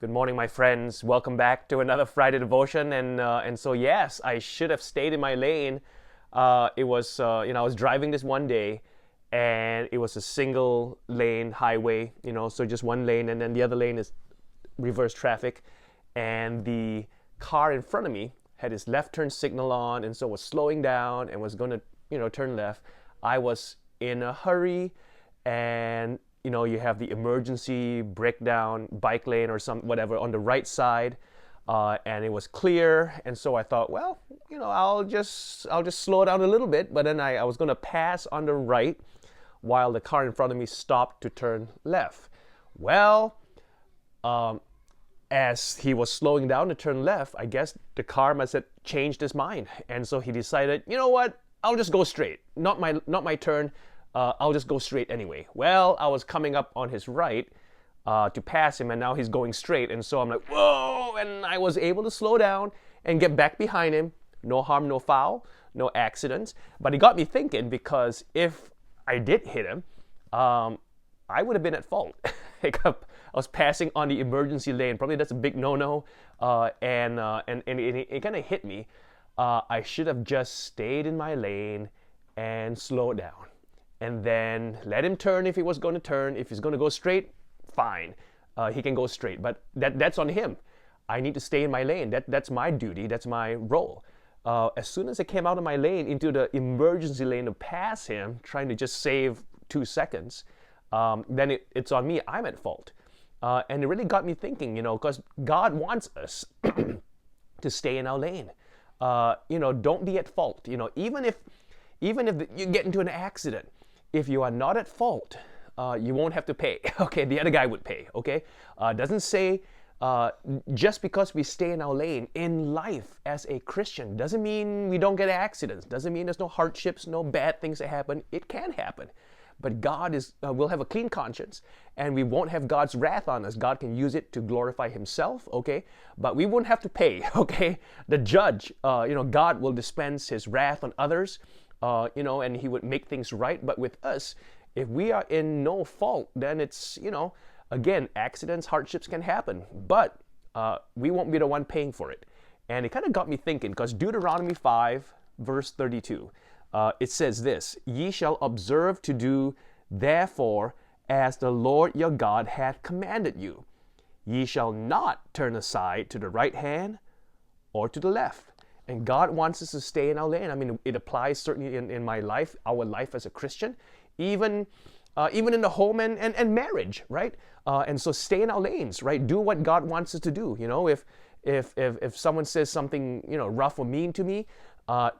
Good morning, my friends. Welcome back to another Friday devotion. And so yes, I should have stayed in my lane. It was I was driving this one day, and it was a single lane highway. So just one lane, and then the other lane is reverse traffic. And the car in front of me had his left turn signal on, and so was slowing down and was going to turn left. I was in a hurry, and you have the emergency breakdown bike lane or some whatever on the right side, and it was clear. And so I thought, well, I'll just slow down a little bit. But then I was going to pass on the right while the car in front of me stopped to turn left. Well, as he was slowing down to turn left, I guess the car must have changed his mind, and so he decided, you know what? I'll just go straight. Not my turn. I'll just go straight anyway. Well, I was coming up on his right to pass him, and now he's going straight. And so I'm like, whoa! And I was able to slow down and get back behind him. No harm, no foul, no accidents. But it got me thinking, because if I did hit him, I would have been at fault. I was passing on the emergency lane. Probably that's a big no-no. And it kind of hit me. I should have just stayed in my lane and slowed down, and then let him turn if he was going to turn. If he's going to go straight, fine. He can go straight. But that's on him. I need to stay in my lane. That's my duty. That's my role. As soon as I came out of my lane into the emergency lane to pass him, trying to just save 2 seconds, then it's on me. I'm at fault. And it really got me thinking, because God wants us to stay in our lane. Don't be at fault. Even if you get into an accident, if you are not at fault, you won't have to pay. Okay, the other guy would pay. Okay, doesn't say just because we stay in our lane in life as a Christian doesn't mean we don't get accidents. Doesn't mean there's no hardships, no bad things that happen. It can happen, but God will have a clean conscience, and we won't have God's wrath on us. God can use it to glorify Himself. Okay, but we won't have to pay. Okay, the judge, God will dispense His wrath on others. And He would make things right. But with us, if we are in no fault, then it's, again, accidents, hardships can happen. But we won't be the one paying for it. And it kind of got me thinking, because Deuteronomy 5, verse 32, it says this: Ye shall observe to do, therefore, as the Lord your God hath commanded you. Ye shall not turn aside to the right hand or to the left. And God wants us to stay in our lane. I mean, it applies certainly in my life, our life as a Christian, even in the home and marriage, right? And so stay in our lanes, right? Do what God wants us to do. If someone says something, rough or mean to me,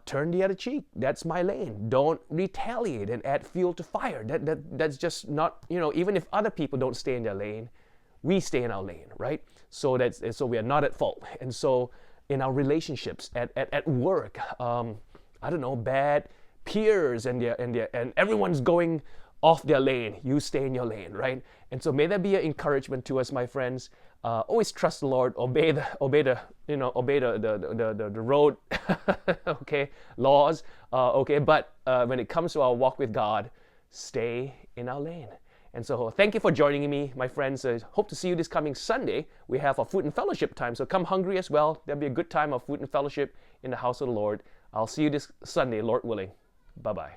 turn the other cheek. That's my lane. Don't retaliate and add fuel to fire. That's just not, even if other people don't stay in their lane, we stay in our lane, right? So we are not at fault. And so in our relationships, at work, I don't know, bad peers and everyone's going off their lane. You stay in your lane, right? And so may that be an encouragement to us, my friends. Always trust the Lord, obey the road, okay, laws, okay. But when it comes to our walk with God, stay in our lane. And so thank you for joining me, my friends. I hope to see you this coming Sunday. We have our food and fellowship time, so come hungry as well. There'll be a good time of food and fellowship in the house of the Lord. I'll see you this Sunday, Lord willing. Bye-bye.